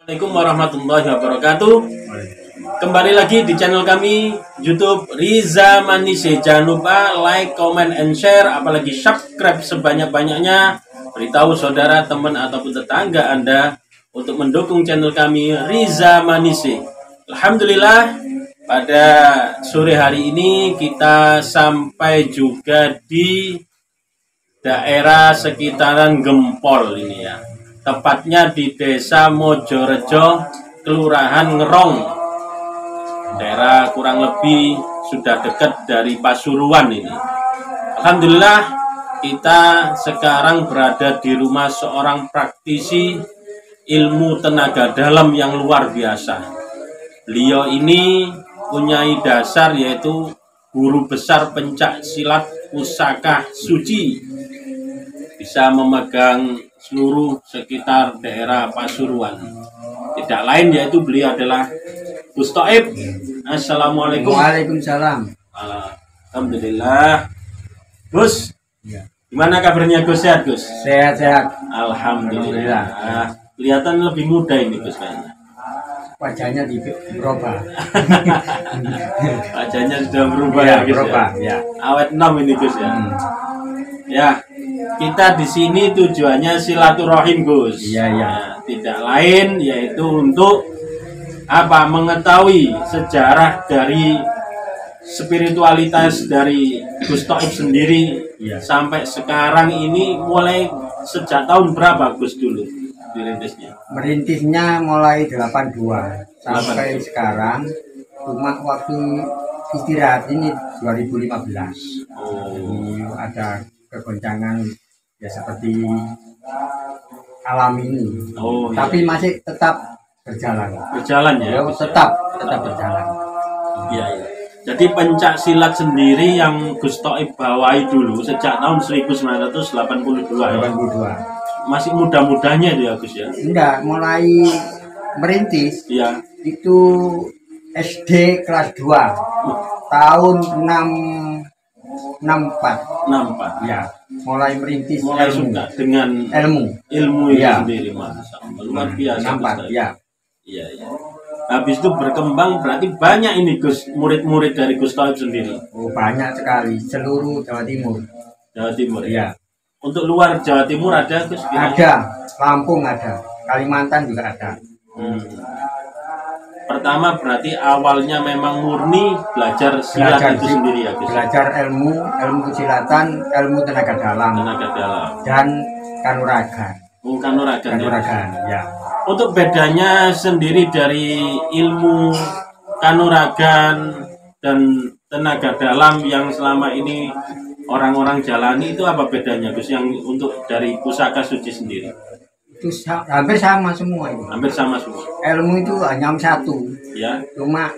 Assalamualaikum warahmatullahi wabarakatuh. Kembali lagi di channel kami YouTube Riza Manise. Jangan lupa like, comment, and share, apalagi subscribe sebanyak-banyaknya. Beritahu saudara, teman, ataupun tetangga Anda untuk mendukung channel kami Riza Manise. Alhamdulillah, pada sore hari ini kita sampai juga di daerah sekitaran Gempol ini ya. Tepatnya di Desa Mojorejo, Kelurahan Ngerong. Daerah kurang lebih sudah dekat dari Pasuruan ini. Alhamdulillah, kita sekarang berada di rumah seorang praktisi ilmu tenaga dalam yang luar biasa. Beliau ini punya dasar yaitu guru besar pencak silat pusaka suci. Bisa memegang seluruh sekitar daerah Pasuruan. Tidak lain yaitu beliau adalah Gus Thoib. Assalamualaikum. Waalaikumsalam. Alhamdulillah. Gus, Ya. gimana kabarnya Gus? Sehat Gus? Sehat-sehat. Alhamdulillah. Kelihatan lebih muda ini Gus kayaknya. Wajahnya berubah. Wajahnya sudah berubah Ya, Gus berubah. ya. Ya. Awet enam ini Gus ya. Ya, kita di sini tujuannya silaturahim Gus. Iya, iya. Nah, tidak lain yaitu untuk apa? Mengetahui sejarah dari spiritualitas dari Gus Thoib sendiri. Iya. Sampai sekarang ini mulai sejak tahun berapa Gus dulu dirintisnya? Merintisnya mulai 82 sampai 82. sekarang. Cuma waktu istirahat ini 2015. Oh, Jadi ada kegoncangan ya seperti alam ini. oh iya. Tapi masih tetap berjalan. Berjalan ya? Ya, tetap berjalan. Iya, iya. Jadi pencak silat sendiri yang Gus Thoib bawahi dulu sejak tahun 1982 ya? 82. Masih muda-mudanya itu ya Gus ya? Enggak, mulai merintis Iya. itu SD kelas 2 tahun 64 nampak. ya, mulai merintis Mulai ilmu. suka dengan ilmu ilmu itu Iya. sendiri, Masya Allah. Luar biasa. Gus 64 Thoib. ya. Iya, iya. Habis itu berkembang berarti banyak ini Gus, murid-murid dari Gus Thoib sendiri. Oh, banyak sekali seluruh Jawa Timur. Jawa Timur Ya, Untuk luar Jawa Timur ada Gus? ada, Lampung ada, Kalimantan juga ada. Hmm. Pertama berarti awalnya memang murni belajar silat itu sendiri ya Gus? Belajar ilmu kesilatan, ilmu tenaga dalam Tenaga dalam. dan kanuragan. Kanuragan. Ya. Kanuragan, ya. Untuk bedanya sendiri dari ilmu kanuragan dan tenaga dalam yang selama ini orang-orang jalani itu apa bedanya Gus? Yang untuk dari pusaka suci sendiri? Itu hampir sama semua itu. Hampir sama semua. Ilmu itu hanya satu, Ya. cuma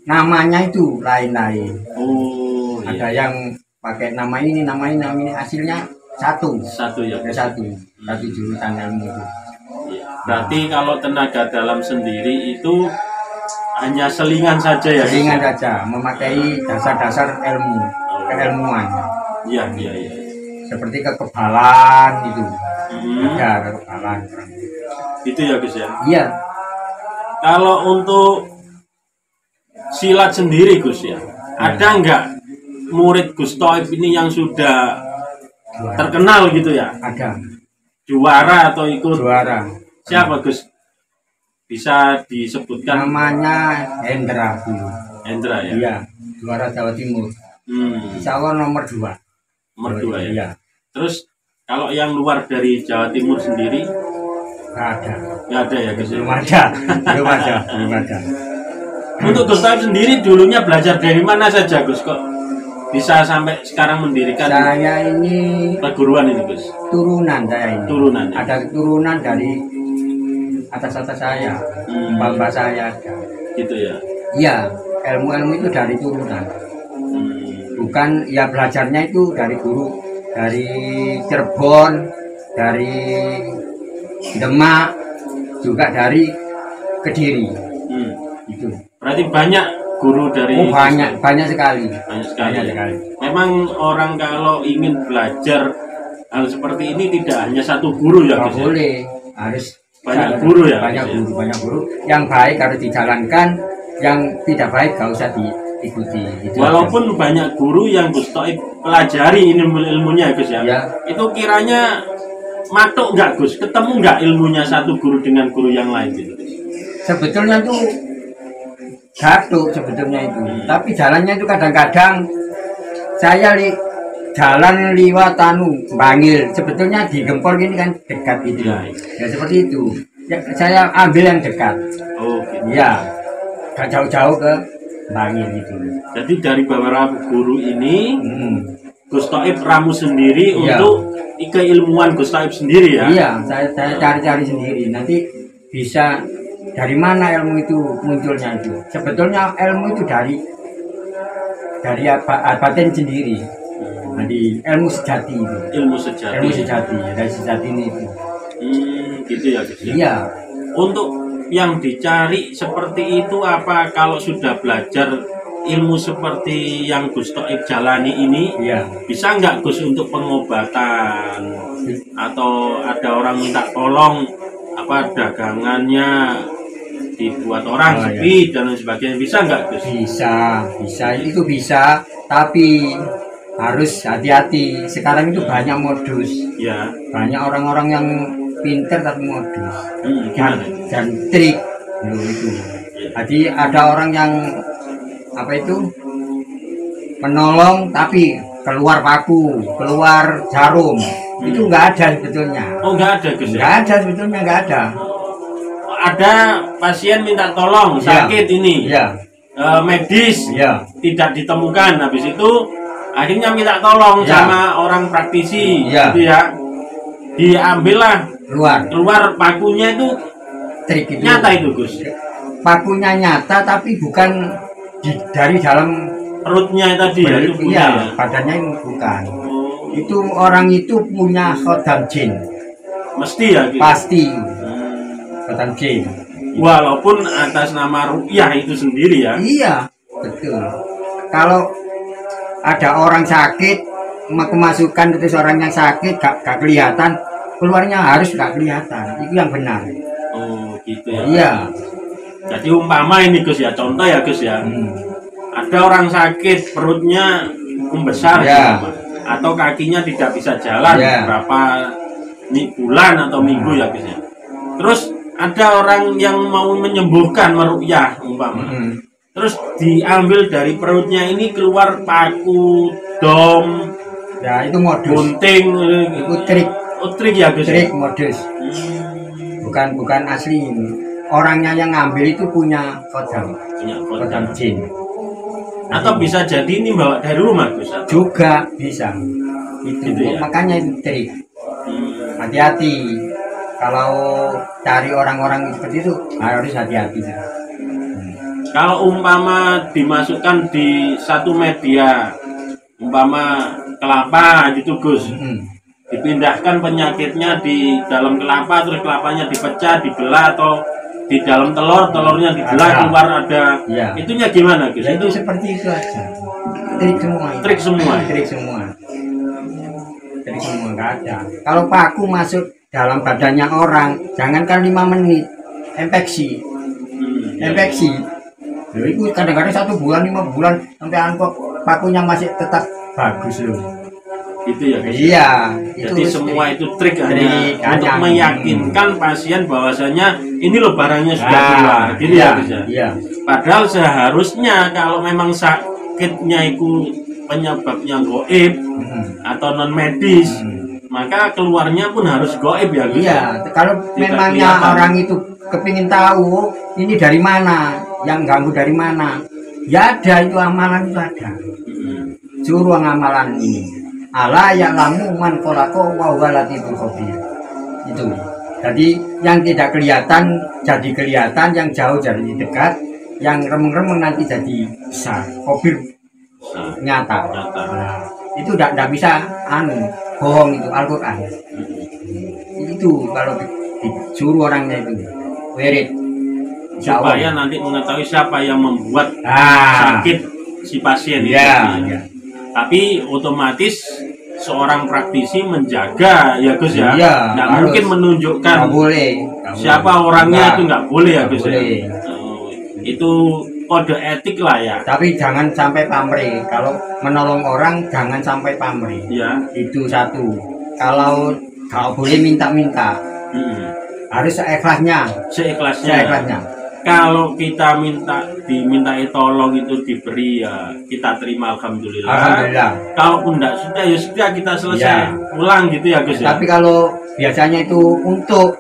namanya itu lain-lain. Oh, Ada iya. yang pakai nama ini, hasilnya satu. Satu ya. Ada satu jurusan ilmu itu. Iya. Berarti kalau tenaga dalam sendiri itu hanya selingan saja ya? Gus? Ringan saja, memakai dasar-dasar ilmu, keilmuan. Iya, iya, iya. Seperti kekebalan itu. Hmm, Ada kekebalan. itu ya Gus ya. Iya, Kalau untuk silat sendiri Gus ya, ada nggak murid Gus Thoib ini yang sudah juara. terkenal gitu ya? Ada Juara atau ikut? juara. Siapa Gus? Bisa disebutkan? Namanya Hendra dulu. Hendra ya? Iya, juara Jawa Timur. Hmm, Insya Allah nomor 2. nomor 2 ya. Iya, Terus kalau yang luar dari Jawa Timur sendiri nggak ada. nggak ada ya Gus? Belum ada. Belum ada. Untuk Gus Thoib sendiri dulunya belajar dari mana saja Gus? Kok bisa sampai sekarang mendirikan Saya ini perguruan ini Gus? turunan saya ini. Turunan ya? Ada turunan dari atas saya, mbak saya ada. Gitu ya? Iya, ilmu-ilmu itu dari turunan. Hmm. Bukan ya belajarnya itu dari guru dari Cirebon, dari Demak, juga dari Kediri. Hmm. Itu. Berarti banyak guru dari Oh, banyak sekali. banyak sekali. Banyak Ya. sekali. Memang orang kalau ingin belajar hal seperti ini tidak hanya satu guru ya Nggak Gus ya? boleh, harus Banyak guru ya. Banyak guru, banyak guru. Yang baik harus dijalankan, yang tidak baik gak usah diikuti. Gitu Walaupun aja. Banyak guru yang Gus Toib pelajari ilmunya Gus ya. Itu kiranya matuk nggak Gus? Ketemu nggak ilmunya satu guru dengan guru yang lain gitu? Sebetulnya itu satu sebetulnya itu. Tapi jalannya itu kadang-kadang saya jalan liwat Bangil, sebetulnya di Gempol ini kan dekat gitu ya. Ya seperti itu. Ya, saya ambil yang dekat. Oh, gitu. Ya, gak jauh-jauh ke Bangil gitu. Jadi dari beberapa guru ini, Gus Toib ramu sendiri untuk keilmuan Gus Toib sendiri ya? Iya, saya cari-cari sendiri. Nanti bisa dari mana ilmu itu munculnya itu. Sebetulnya ilmu itu dari batin sendiri. Jadi ilmu sejati itu. Ilmu sejati. Ilmu sejati dari sejati ini itu. Gitu ya Gus ya. Iya. Untuk yang dicari seperti itu apa kalau sudah belajar ilmu seperti yang Gus Toib jalani ini, bisa nggak Gus untuk pengobatan atau ada orang minta tolong apa dagangannya dibuat orang sepi dan lain sebagainya, bisa nggak Gus? Bisa itu bisa, tapi harus hati-hati. Sekarang itu banyak modus, banyak orang-orang yang pinter tapi modus dan trik itu. Jadi ada orang yang apa itu menolong tapi keluar paku, keluar jarum, itu nggak ada sebetulnya. Oh nggak ada Gus? Nggak ada sebetulnya, nggak ada. Ada pasien minta tolong sakit ini, medis tidak ditemukan, habis itu akhirnya minta tolong sama orang praktisi, gitu ya. Diambillah keluar pakunya itu, trik itu. Nyata itu Gus. Pakunya nyata tapi bukan dari dalam perutnya tadi ya, itu punya badannya itu bukan. Itu orang itu punya khodam jin. Mesti ya gitu. Pasti. Khodam jin. Walaupun atas nama ruqyah itu sendiri ya. Iya, betul. Kalau ada orang sakit, kemasukan itu seorang yang sakit gak kelihatan, keluarnya harus gak kelihatan. Itu yang benar. Oh, gitu ya. Iya. Jadi umpama ini Gus ya, contoh ya Gus ya. Ada orang sakit perutnya membesar atau kakinya tidak bisa jalan berapa bulan atau minggu ya Gus ya. Terus ada orang yang mau menyembuhkan meruqyah umpama. Terus diambil dari perutnya ini keluar paku, dom, ya itu modus. Gunting, itu trik. Oh, trik ya Gus. Trik modus. Bukan asli ini. Orangnya yang ngambil itu punya khodam jin. Atau bisa jadi ini bawa dari rumah Gus? Juga bisa. Itu ya? Makanya itu trik. Hati-hati. Kalau cari orang-orang seperti itu harus hati-hati. Kalau umpama dimasukkan di satu media, umpama kelapa gitu Gus, dipindahkan penyakitnya di dalam kelapa, terus kelapanya dipecah, dibelah, atau di dalam telurnya dibelah keluar ada, itunya gimana Gus? Ya, itu seperti itu aja. Trik semua. Trik semua. Trik semua. Trik semua nggak ada. Kalau paku masuk dalam badannya orang, jangankan 5 menit, infeksi. Loh, itu kadang-kadang 1 bulan, 5 bulan sampai angkok pakunya masih tetap bagus loh. Itu ya Gus? Iya. Jadi semua itu trik hanya untuk meyakinkan pasien bahwasanya ini loh barangnya sudah keluar. Gitu ya Gus ya? Iya. Padahal seharusnya kalau memang sakitnya itu penyebabnya goib atau non medis, maka keluarnya pun harus goib ya Gus? Iya. Kalau memangnya orang itu kepingin tahu ini dari mana, yang ganggu dari mana, ya ada itu amalan itu ada. Suruh amalan ini. Ala ya'lamu man khalaqo wa huwa latiful khabir. Itu. Jadi yang tidak kelihatan jadi kelihatan, yang jauh jadi dekat, yang remeng-remeng nanti jadi besar. Khabir nyata. Nah, itu tidak bisa bohong, itu Al-Qur'an. Itu kalau disuruh orangnya itu wirid. Supaya nanti mengetahui siapa yang membuat sakit si pasien itu. Tapi otomatis seorang praktisi menjaga ya Gus ya. Nggak mungkin menunjukkan. Nggak boleh. siapa orangnya itu nggak boleh ya Gus ya. Boleh. Oh, itu kode etik lah ya. Tapi jangan sampai pamrih. Kalau menolong orang jangan sampai pamrih. Ya. Itu satu. Kalau boleh minta-minta, harus seikhlasnya. Seikhlasnya. Kalau kita dimintai tolong itu diberi ya kita terima alhamdulillah. Alhamdulillah. Kalaupun enggak sudah ya sudah kita selesai pulang gitu ya Gus ya. Tapi kalau biasanya itu untuk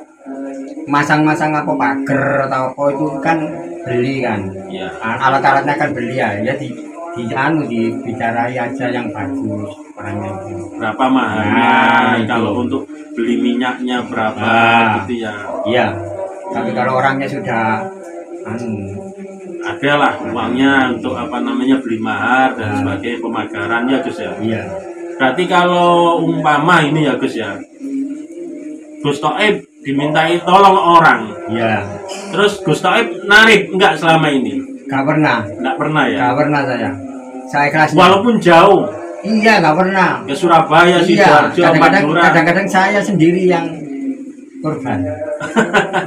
masang-masang apa pagar atau apa itu kan beli kan. Ya. Alat-alatnya kan beli ya. Ya dibicarai aja yang bagus orangnya itu. Berapa mahalnya? Kalau untuk beli minyaknya berapa gitu ya. Iya. Tapi kalau orangnya sudah ada lah uangnya untuk apa namanya beli mahar dan sebagai pemagaran ya Gus ya. Iya. Berarti kalau umpama ini ya Gus ya, Gus Toib dimintai tolong orang. Iya. Terus Gus Toib narik enggak selama ini? Gak pernah. Enggak pernah ya? Gak pernah saya. Saya ikhlas. Walaupun jauh. Iya, gak pernah. Ke Surabaya, Sidoarjo, kadang-kadang saya sendiri yang korban.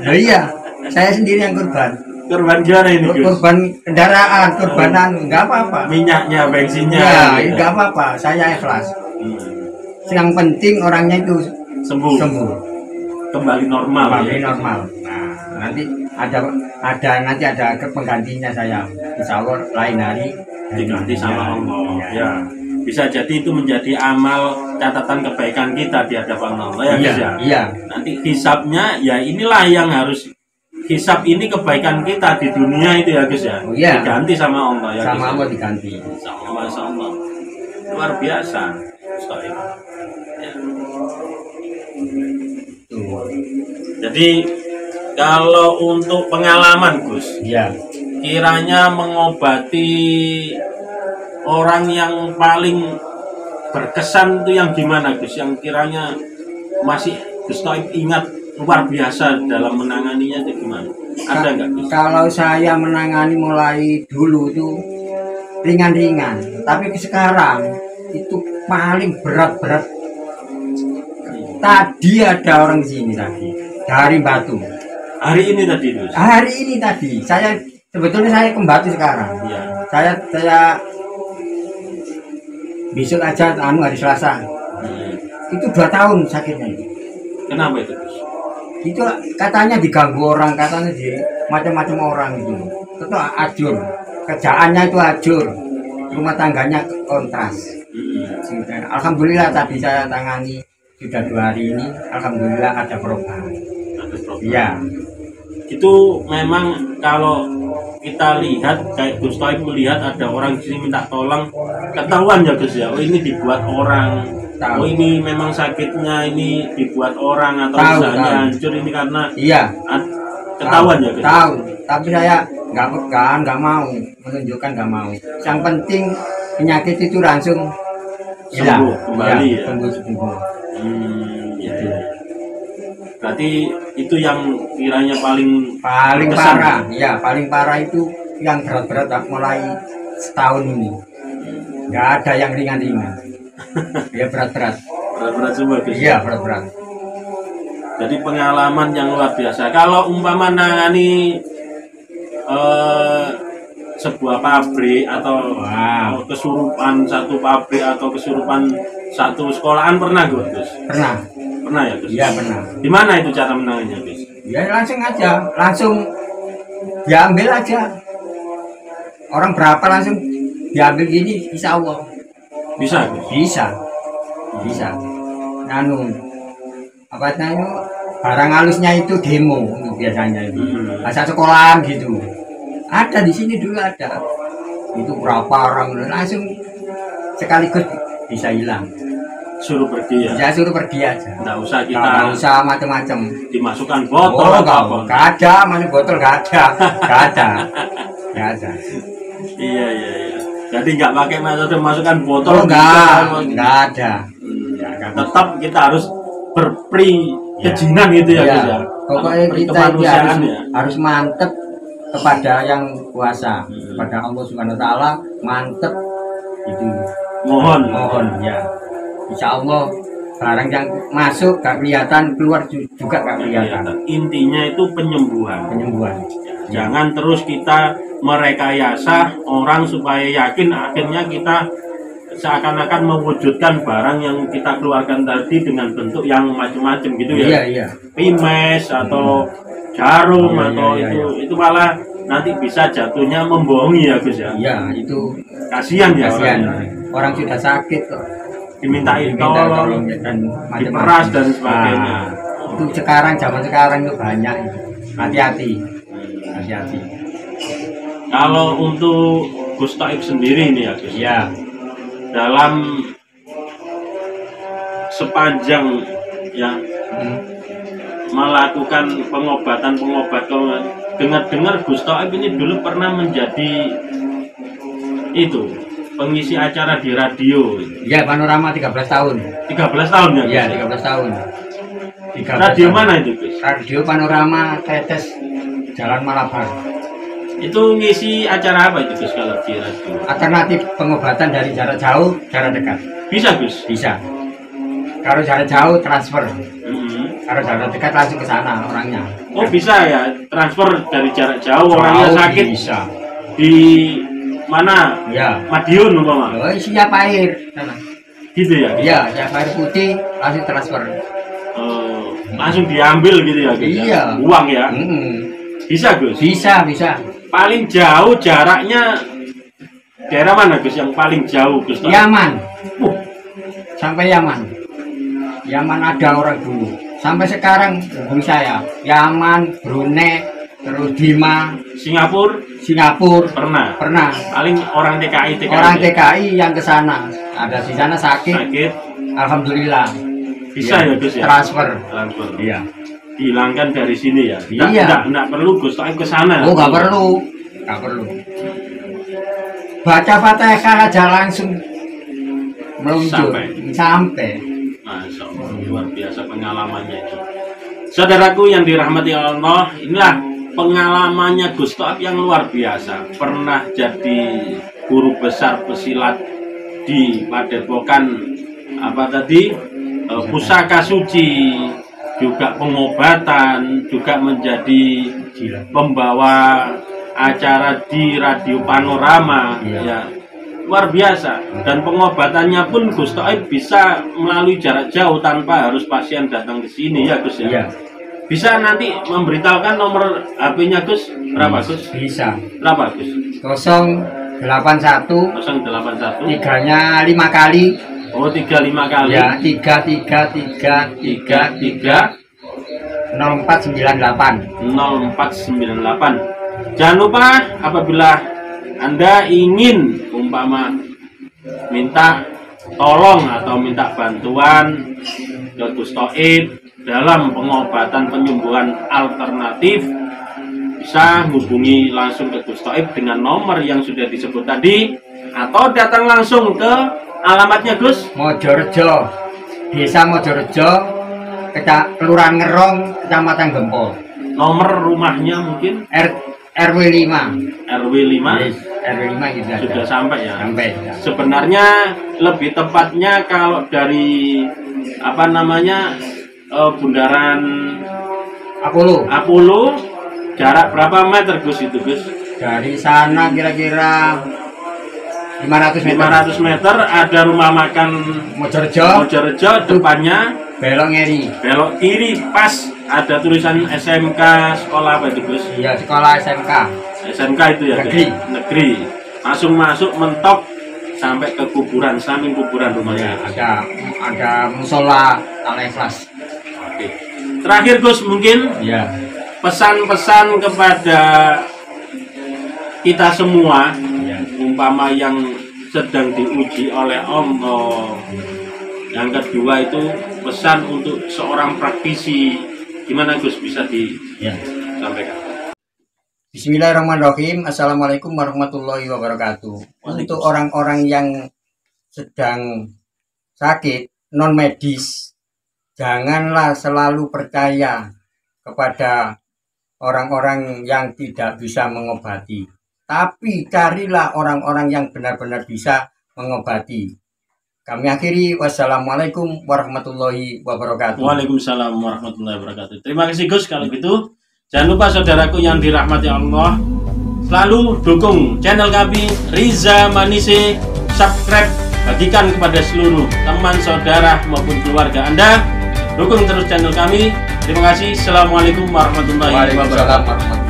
Iya, saya sendiri yang korban. Korban gimana ini Gus? Korban kendaraan, korbanan, nggak apa-apa. Minyaknya, bensinnya. Ya, nggak apa-apa. Saya ikhlas. Yang penting orangnya itu sembuh. Kembali normal. Kembali normal. Nah, nanti ada penggantinya saya. Insya Allah lain hari diganti sama Allah. Ya. Bisa jadi itu menjadi amal catatan kebaikan kita di hadapan Allah ya Gus ya. Iya. Nanti hisabnya ya inilah yang harus hisab ini kebaikan kita di dunia itu ya Gus ya. Iya. Diganti sama Allah ya. Sama Allah diganti. Sama Allah. Luar biasa. Ya. Jadi kalau untuk pengalaman Gus, ya, kiranya mengobati orang yang paling berkesan itu yang gimana Gus? Yang kiranya masih Gus Toib ingat luar biasa dalam menanganinya itu gimana? Ada nggak Gus? Kalau saya menangani mulai dulu itu ringan-ringan, tapi sekarang itu paling berat-berat. Tadi ada orang sini tadi dari Batu. Hari ini tadi Gus? Hari ini tadi. Sebetulnya saya ke Batu sekarang. Ya. Saya besok aja hari Selasa. Itu 2 tahun sakitnya itu. Kenapa itu Gus? Itu katanya diganggu orang, katanya di macam-macam orang itu. Itu ajur. Kerjaannya itu ajur. Rumah tangganya kontras. Alhamdulillah tadi saya tangani sudah 2 hari ini, alhamdulillah ada perubahan. Iya. Itu memang kalau kita lihat kayak Gus Toib melihat ada orang di sini minta tolong, ketahuan ya Gus ya. Oh ini dibuat orang. Oh ini memang sakitnya ini dibuat orang atau misalnya hancur ini karena ketahuan ya Gus. Tahu. Tapi saya nggak mau menunjukkan, nggak mau. Yang penting penyakit itu langsung sembuh kembali ya. Sembuh. Gitu. Berarti itu yang kiranya paling parah. Ya, paling parah itu yang berat-berat mulai setahun ini. Nggak ada yang ringan-ringan. Ya berat-berat. Berat-berat semua Gus. Iya, berat-berat. Jadi pengalaman yang luar biasa. Kalau umpama nangani sebuah pabrik atau kesurupan satu pabrik atau kesurupan satu sekolahan pernah Gus? Pernah ya Gus? Iya pernah. Di mana itu cara menangannya Gus? Ya langsung aja, langsung diambil aja. Orang berapa langsung diambil gini, insya Allah. Bisa Gus? Bisa. Apa namanya? Barang halusnya itu demo biasanya itu. Masa sekolahan gitu. Ada di sini dulu ada. Itu berapa orang langsung sekaligus bisa hilang. Suruh pergi ya? Ya suruh pergi aja. Nggak usah kita. Nggak usah macam-macam. Dimasukkan botol atau apa? Nggak ada, mana botol nggak ada. Iya. Jadi nggak pakai masukkan botol. Nggak ada. Tetap kita harus berperi kejinan gitu ya Gus ya. Pokoknya kita harus mantep kepada yang kuasa, kepada Allah Subhanahu wa taala, mantep itu. Mohon ya. Insya Allah Barang yang masuk gak kelihatan, keluar juga gak kelihatan. Intinya itu penyembuhan. Penyembuhan. Jangan terus kita merekayasa orang supaya yakin, akhirnya kita seakan-akan mewujudkan barang yang kita keluarkan tadi dengan bentuk yang macam-macam gitu ya. Iya, iya. Pimes atau jarum atau itu malah nanti bisa jatuhnya membohongi ya Gus ya. Iya, itu kasihan ya. Kasihan. Orang sudah sakit kok. Dimintai tolong dan diperas dan sebagainya. Itu sekarang, zaman sekarang itu banyak. Hati-hati. Hati-hati. Kalau untuk Gus Taib sendiri nih ya Gus. Ya. Dalam sepanjang ya melakukan pengobatan dengar-dengar Gus Taib ini dulu pernah menjadi itu pengisi acara di radio. Ya, Panorama 13 tahun. 13 tahun ya? Iya, 13 tahun. 13 radio tahun. Mana itu Gus? Radio Panorama Tetes Jalan Malabar. Itu ngisi acara apa itu Gus kalau di radio? Alternatif pengobatan dari jarak jauh, jarak dekat. Bisa Gus? Bisa. Kalau jarak jauh transfer. Kalau jarak dekat langsung ke sana orangnya. Oh bisa ya, transfer dari jarak jauh orangnya sakit. Bisa. Di mana? Ya. Madiun umpama. Oh, siap air. Gitu ya? Iya, siap air putih langsung transfer. Langsung diambil gitu ya? Iya. Uang ya? Bisa Gus? Bisa. Paling jauh jaraknya daerah mana Gus yang paling jauh Gus? Yaman. Sampai Yaman. Yaman ada orang dulu. Sampai sekarang hubung saya. Yaman, Brunei, terus Bima, Singapura. Pernah. Paling orang TKI. Orang TKI yang ke sana. Ada di sana sakit. Alhamdulillah. Bisa ya Gus ya? Transfer. Iya. Dihilangkan dari sini ya. Iya. Enggak perlu Gus Taib ke sana. Oh, enggak perlu. Baca Fatihah aja langsung meluncur sampai. Masya Allah, luar biasa pengalamannya itu. Saudaraku yang dirahmati Allah, inilah pengalamannya Gus Taib yang luar biasa. Pernah jadi guru besar pesilat di Padepokan Pusaka Suci, juga pengobatan, juga menjadi pembawa acara di Radio Panorama. Ya. Luar biasa, dan pengobatannya pun Gus Taib bisa melalui jarak jauh tanpa harus pasien datang ke sini ya Gus ya. Iya. Bisa nanti memberitahukan nomor HP-nya Gus berapa Gus? Bisa. Berapa Gus? 081 3-nya 5 kali. Oh 35 kali. Ya 33333 0498. Jangan lupa apabila Anda ingin umpama minta tolong atau minta bantuan ke Gus Taib dalam pengobatan penyembuhan alternatif, bisa hubungi langsung ke Gus Taib dengan nomor yang sudah disebut tadi, atau datang langsung ke alamatnya Gus Mojorejo, Desa Mojorejo, Kelurahan Ngerong, Kecamatan Gempol. Nomor rumahnya mungkin RW 5. RW 5. Yes, RW 5 gitu sudah sampai ya. Sampai. Ya. Sebenarnya lebih tepatnya kalau dari Bundaran Apollo jarak berapa meter Gus itu Gus? Dari sana kira-kira 500 meter ada rumah makan Mojorejo, depannya belok kiri pas ada tulisan SMK sekolah apa itu Gus? Iya, sekolah SMK itu ya negeri. Langsung masuk mentok sampai ke kuburan, samping kuburan rumahnya. Ada musola Al-Ikhlas. Oke. Terakhir Gus mungkin pesan-pesan kepada kita semua, umpama yang sedang diuji oleh Allah. Yang kedua itu pesan untuk seorang praktisi, gimana Gus bisa disampaikan? Bismillahirrahmanirrahim. Assalamualaikum warahmatullahi wabarakatuh. Untuk orang-orang yang sedang sakit non medis, janganlah selalu percaya kepada orang-orang yang tidak bisa mengobati, tapi carilah orang-orang yang benar-benar bisa mengobati. Kami akhiri, wassalamualaikum warahmatullahi wabarakatuh. Waalaikumsalam warahmatullahi wabarakatuh. Terima kasih Gus kalau gitu. Jangan lupa saudaraku yang dirahmati Allah, selalu dukung channel kami Riza Manise, subscribe, bagikan kepada seluruh teman, saudara maupun keluarga Anda. Dukung terus channel kami. Terima kasih. Assalamualaikum warahmatullahi wabarakatuh.